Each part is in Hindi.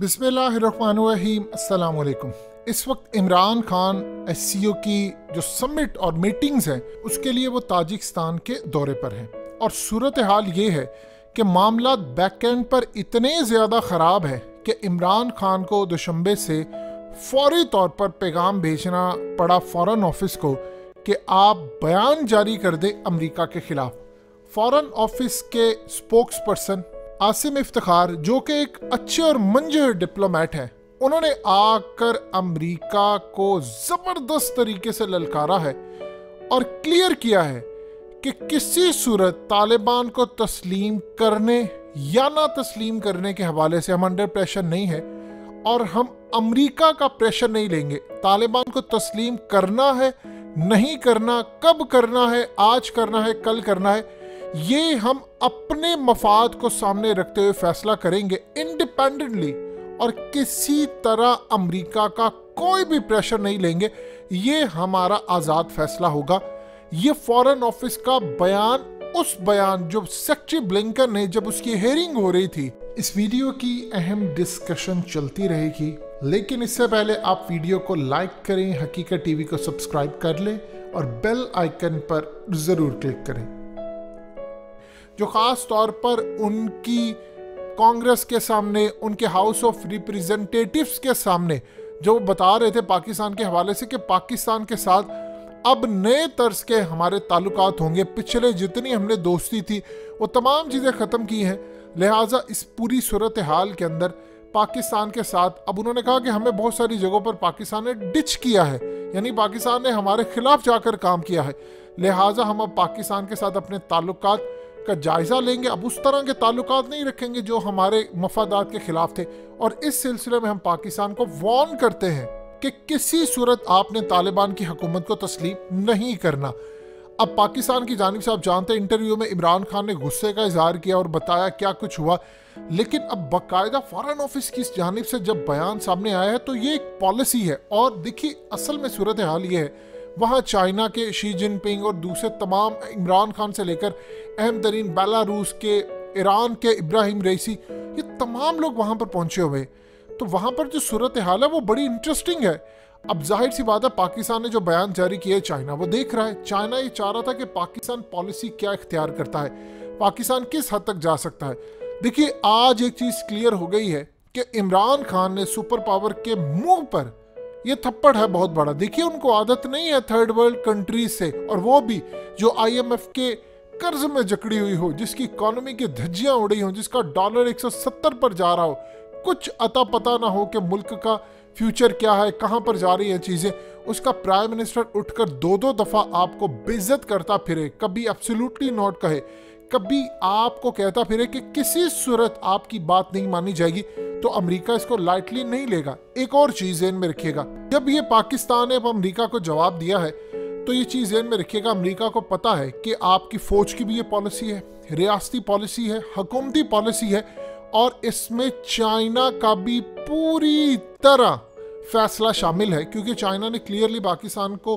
बिस्मिल्लाहिर्रहमानिर्रहीम, अस्सलाम वालेकुम। इस वक्त इमरान खान एससीओ की जो समिट और मीटिंग्स हैं उसके लिए वो ताजिकिस्तान के दौरे पर हैं और सूरत हाल ये है कि मामला बैक एंड पर इतने ज़्यादा ख़राब है कि इमरान खान को दुशंबे से फौरी तौर पर पैगाम भेजना पड़ा फॉरेन ऑफिस को कि आप बयान जारी कर दें अमेरिका के ख़िलाफ़। फॉरेन ऑफिस के स्पोक्स पर्सन आसिम इफ्तिखार, जो कि एक अच्छे और मंजर डिप्लोमेट हैं, उन्होंने आकर अमेरिका को ज़बरदस्त तरीके से ललकारा है और क्लियर किया है कि किसी सूरत तालिबान को तस्लीम करने या ना तस्लीम करने के हवाले से हम अंडर प्रेशर नहीं है और हम अमेरिका का प्रेशर नहीं लेंगे। तालिबान को तस्लीम करना है, नहीं करना, कब करना है, आज करना है, कल करना है, ये हम अपने मफाद को सामने रखते हुए फैसला करेंगे इंडिपेंडेंटली और किसी तरह अमेरिका का कोई भी प्रेशर नहीं लेंगे। ये हमारा आज़ाद फैसला होगा। ये फॉरेन ऑफिस का बयान, उस बयान जो सेक्रेटरी ब्लिंकन ने जब उसकी हेयरिंग हो रही थी। इस वीडियो की अहम डिस्कशन चलती रहेगी, लेकिन इससे पहले आप वीडियो को लाइक करें, हकीकत टीवी को सब्सक्राइब कर लें और बेल आइकन पर ज़रूर क्लिक करें। जो ख़ास तौर पर उनकी कांग्रेस के सामने, उनके हाउस ऑफ रिप्रेजेंटेटिव्स के सामने जो बता रहे थे पाकिस्तान के हवाले से कि पाकिस्तान के साथ अब नए तर्ज के हमारे ताल्लुकात होंगे, पिछले जितनी हमने दोस्ती थी वो तमाम चीज़ें ख़त्म की हैं, लिहाजा इस पूरी सूरत हाल के अंदर पाकिस्तान के साथ अब उन्होंने कहा कि हमें बहुत सारी जगहों पर पाकिस्तान ने डिच किया है, यानी पाकिस्तान ने हमारे खिलाफ जाकर काम किया है, लिहाजा हम अब पाकिस्तान के साथ अपने ताल्लुकात का जायज़ा लेंगे। अब उस तरह के ताल्लुकात नहीं रखेंगे जो हमारे मफादात के खिलाफ थे और इस सिलसिले में हम पाकिस्तान को वार्न करते हैं कि किसी सूरत आपने तालिबान की हुकूमत को तस्लीम नहीं करना। अब पाकिस्तान की जानिब से आप जानते हैं इंटरव्यू में इमरान खान ने गुस्से का इजहार किया और बताया क्या कुछ हुआ, लेकिन अब बाकायदा फॉरेन ऑफिस की जानिब से जब बयान सामने आया है तो ये एक पॉलिसी है। और देखिए असल में सूरत हाल ये है, वहाँ चाइना के शी जिनपिंग और दूसरे तमाम, इमरान खान से लेकर अहम तरीन बेलारूस के, ईरान के इब्राहिम रईसी, ये तमाम लोग वहाँ पर पहुँचे हुए। तो वहाँ पर जो सूरत हाल है वो बड़ी इंटरेस्टिंग है। अब जाहिर सी बात है पाकिस्तान ने जो बयान जारी किया है चाइना वो देख रहा है। चाइना ये चाह रहा था कि पाकिस्तान पॉलिसी क्या इख्तियार करता है, पाकिस्तान किस हद तक जा सकता है। देखिए आज एक चीज़ क्लियर हो गई है कि इमरान खान ने सुपर पावर के मुंह पर ये थप्पड़ है बहुत बड़ा। देखिए उनको आदत नहीं है थर्ड वर्ल्ड कंट्रीज से, और वो भी जो IMF के कर्ज में जकड़ी हुई हो, जिसकी इकोनॉमी की धज्जियां उड़ी हो, जिसका डॉलर 170 पर जा रहा हो, कुछ अता पता ना हो कि मुल्क का फ्यूचर क्या है, कहां पर जा रही है चीजें, उसका प्राइम मिनिस्टर उठकर दो दफा आपको बेइज्जत करता फिरे, कभी एब्सोल्युटली नॉट कहे, कभी आपको कहता फिरे कि किसी सूरत आपकी बात नहीं मानी जाएगी, तो अमेरिका इसको लाइटली नहीं लेगा। एक और चीज ज़हन में रखिएगा, जब ये पाकिस्तान ने अब अमेरिका को जवाब दिया है तो ये चीज ज़हन में रखिएगा, अमेरिका को पता है कि आपकी फौज की भी ये पॉलिसी है, रियासती पॉलिसी है, हुकूमती पॉलिसी है, और इसमें चाइना का भी पूरी तरह फैसला शामिल है, क्योंकि चाइना ने क्लियरली पाकिस्तान को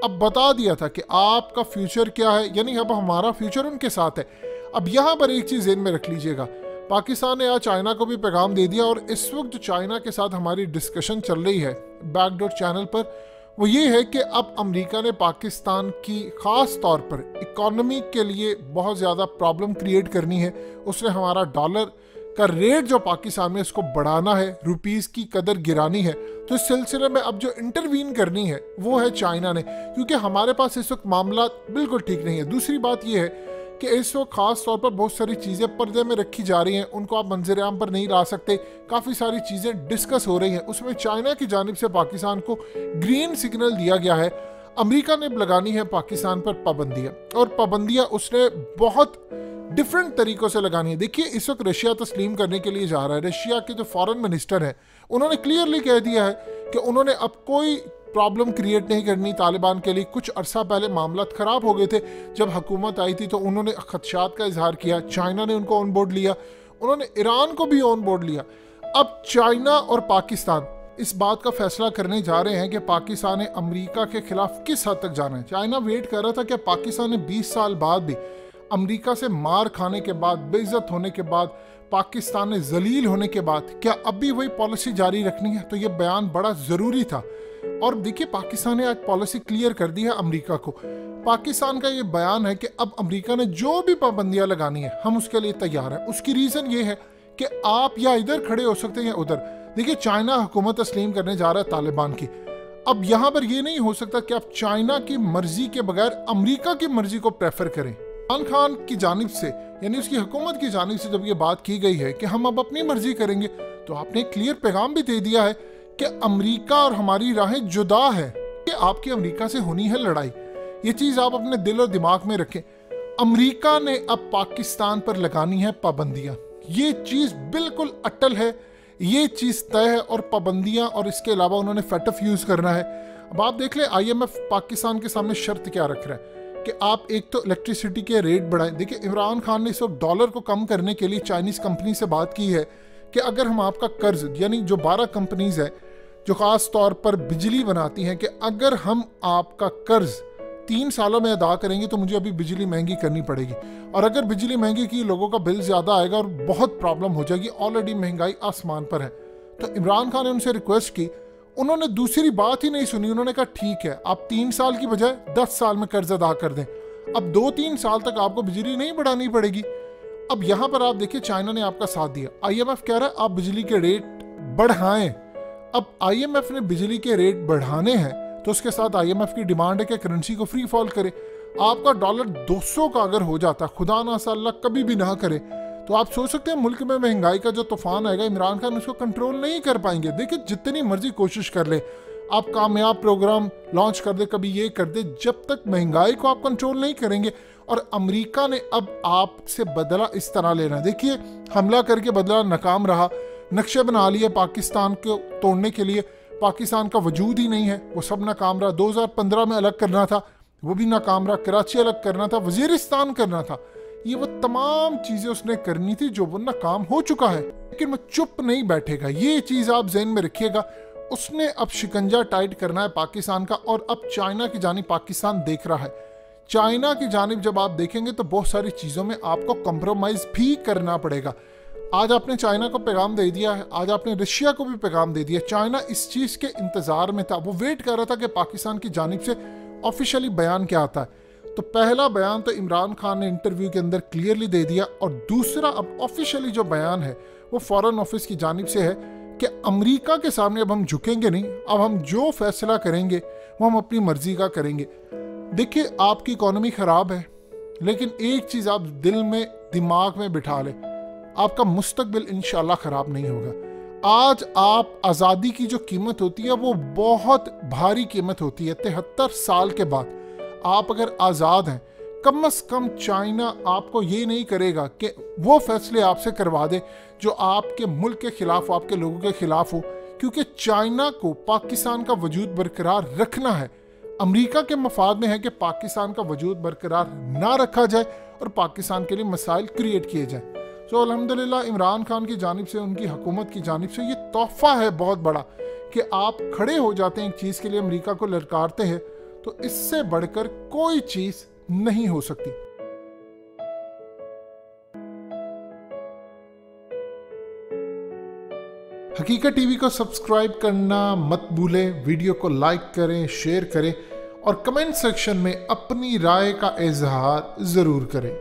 अब बता दिया था कि आपका फ्यूचर क्या है, यानी अब हमारा फ्यूचर उनके साथ है। अब यहाँ पर एक चीज़ ज़हन में रख लीजिएगा, पाकिस्तान ने आज चाइना को भी पैगाम दे दिया, और इस वक्त जो चाइना के साथ हमारी डिस्कशन चल रही है बैकडोर चैनल पर, वो ये है कि अब अमेरिका ने पाकिस्तान की ख़ास तौर पर इकॉनमी के लिए बहुत ज़्यादा प्रॉब्लम क्रिएट करनी है। उसने हमारा डॉलर का रेट जो पाकिस्तान में इसको बढ़ाना है, रुपीस की कदर गिरानी है, तो इस सिलसिले में अब जो इंटरवीन करनी है वो है चाइना ने, क्योंकि हमारे पास इस वक्त मामला बिल्कुल ठीक नहीं है। दूसरी बात ये है कि इस वक्त खास तौर पर बहुत सारी चीज़ें पर्दे में रखी जा रही हैं, उनको आप मंजर आम पर नहीं ला सकते, काफ़ी सारी चीज़ें डिस्कस हो रही हैं, उसमें चाइना की जानिब से पाकिस्तान को ग्रीन सिग्नल दिया गया है। अमेरिका ने लगानी है पाकिस्तान पर पाबंदियाँ, और पाबंदियाँ उसने बहुत डिफरेंट तरीक़ों से लगानी है। देखिए इस वक्त रशिया तस्लीम करने के लिए जा रहा है, रशिया के जो फॉरेन मिनिस्टर हैं उन्होंने क्लियरली कह दिया है कि उन्होंने अब कोई प्रॉब्लम क्रिएट नहीं करनी तालिबान के लिए। कुछ अरसा पहले मामला ख़राब हो गए थे, जब हुकूमत आई थी तो उन्होंने खदशात का इजहार किया, चाइना ने उनको ऑन बोर्ड लिया, उन्होंने ईरान को भी ऑन बोर्ड लिया। अब चाइना और पाकिस्तान इस बात का फैसला करने जा रहे हैं कि पाकिस्तान ने अमेरिका के खिलाफ किस हद तक जाना है। चाइना वेट कर रहा था कि पाकिस्तान ने 20 साल बाद भी अमेरिका से मार खाने के बाद, बेइज्जत होने के बाद, पाकिस्तान ने जलील होने के बाद क्या अब भी वही पॉलिसी जारी रखनी है? तो ये बयान बड़ा ज़रूरी था। और देखिए, पाकिस्तान ने आज पॉलिसी क्लियर कर दी है अमेरिका को। पाकिस्तान का ये बयान है कि अब अमेरिका ने जो भी पाबंदियां लगानी है हम उसके लिए तैयार हैं। उसकी रीज़न ये है कि आप या इधर खड़े हो सकते हैं या उधर। देखिए, चाइना हुकूमत तस्लीम करने जा रहा है तालिबान की। अब यहाँ पर ये नहीं हो सकता कि आप चाइना की मर्जी के बगैर अमेरिका की मर्जी को प्रेफर करें। इमरान खान की जानिब से, यानी उसकी हुकूमत की जानिब से जब ये बात की गई है कि हम अब अपनी मर्जी करेंगे, तो आपने क्लियर पैगाम भी दे दिया है कि अमेरिका और हमारी राहें जुदा है, कि आपकी अमेरिका से होनी है लड़ाई। ये चीज़ आप अपने दिल और दिमाग में रखें। अमेरिका ने अब पाकिस्तान पर लगानी है पाबंदियां, ये चीज़ बिल्कुल अटल है, ये चीज़ तय है। और पाबंदियां और इसके अलावा उन्होंने फैटफ यूज़ करना है। अब आप देख लें IMF पाकिस्तान के सामने शर्त क्या रख रहा है कि आप एक तो इलेक्ट्रिसिटी के रेट बढ़ाएं। देखिए, इमरान खान ने इस वक्त डॉलर को कम करने के लिए चाइनीज़ कंपनी से बात की है कि अगर हम आपका कर्ज, यानी जो 12 कंपनीज है जो ख़ास तौर पर बिजली बनाती हैं, कि अगर हम आपका कर्ज 3 सालों में अदा करेंगे तो मुझे अभी बिजली महंगी करनी पड़ेगी। और अगर बिजली महंगी की, लोगों का बिल ज़्यादा आएगा और बहुत प्रॉब्लम हो जाएगी। ऑलरेडी महंगाई आसमान पर है। तो इमरान खान ने उनसे रिक्वेस्ट की, उन्होंने दूसरी बात ही नहीं सुनी। उन्होंने कहा ठीक है, आप 3 साल की बजाय 10 साल में कर्ज अदा कर दें। अब 2-3 साल तक आपको बिजली नहीं बढ़ानी पड़ेगी। अब यहाँ पर आप देखिए, चाइना ने आपका साथ दिया। IMF कह रहा है आप बिजली के रेट बढ़ाएं। अब IMF ने बिजली के रेट बढ़ाने हैं तो उसके साथ IMF की डिमांड है कि करेंसी को फ्री फॉल करे। आपका डॉलर 200 का अगर हो जाता, खुदा ना अल्लाह कभी भी ना करे, तो आप सोच सकते हैं मुल्क में महंगाई का जो तूफान आएगा, इमरान खान उसको कंट्रोल नहीं कर पाएंगे। देखिए, जितनी मर्जी कोशिश कर ले, आप कामयाब प्रोग्राम लॉन्च कर दे, कभी ये कर दे, जब तक महंगाई को आप कंट्रोल नहीं करेंगे। और अमेरिका ने अब आपसे बदला इस तरह लेना। देखिए, हमला करके बदला नाकाम रहा, नक्शे बना लिए पाकिस्तान को तोड़ने के लिए, पाकिस्तान का वजूद ही नहीं है, वो सब नाकाम रहा। 2015 में अलग करना था, वो भी नाकाम रहा। कराची अलग करना था, वजीरिस्तान करना था। ये वो तमाम चीज़ें उसने करनी थी जो वो नाकाम हो चुका है। लेकिन वो चुप नहीं बैठेगा, ये चीज़ आप जहन में रखिएगा। उसने अब शिकंजा टाइट करना है पाकिस्तान का। और अब चाइना की जानिब पाकिस्तान देख रहा है। चाइना की जानिब जब आप देखेंगे तो बहुत सारी चीज़ों में आपको कंप्रोमाइज़ भी करना पड़ेगा। आज आपने चाइना को पैगाम दे दिया है, आज आपने रशिया को भी पैगाम दे दिया। चाइना इस चीज़ के इंतज़ार में था, वो वेट कर रहा था कि पाकिस्तान की जानिब से ऑफिशियली बयान क्या आता है। तो पहला बयान तो इमरान खान ने इंटरव्यू के अंदर क्लियरली दे दिया। और दूसरा, अब ऑफिशियली जो बयान है वो फॉरेन ऑफिस की जानिब से है कि अमेरिका के सामने अब हम झुकेंगे नहीं, अब हम जो फैसला करेंगे वो हम अपनी मर्जी का करेंगे। देखिए, आपकी इकोनॉमी ख़राब है, लेकिन एक चीज़ आप दिल में दिमाग में बिठा लें, आपका मुस्तकबिल इंशाल्लाह ख़राब नहीं होगा। आज आप आज़ादी की जो कीमत होती है वो बहुत भारी कीमत होती है। 73 साल के बाद आप अगर आज़ाद हैं, कम से कम चाइना आपको ये नहीं करेगा कि वो फैसले आपसे करवा दे जो आपके मुल्क के खिलाफ हो, आपके लोगों के खिलाफ हो। क्योंकि चाइना को पाकिस्तान का वजूद बरकरार रखना है। अमेरिका के मफाद में है कि पाकिस्तान का वजूद बरकरार ना रखा जाए और पाकिस्तान के लिए मसाइल क्रिएट किए जाए। सो अल्हम्दुलिल्लाह, इमरान खान की जानिब से, उनकी हुकूमत की जानिब से ये तोहफा है बहुत बड़ा कि आप खड़े हो जाते हैं एक चीज़ के लिए, अमेरिका को ललकारते हैं। तो इससे बढ़कर कोई चीज़ नहीं हो सकती। हकीकत टीवी को सब्सक्राइब करना मत भूलें, वीडियो को लाइक करें, शेयर करें और कमेंट सेक्शन में अपनी राय का इजहार ज़रूर करें।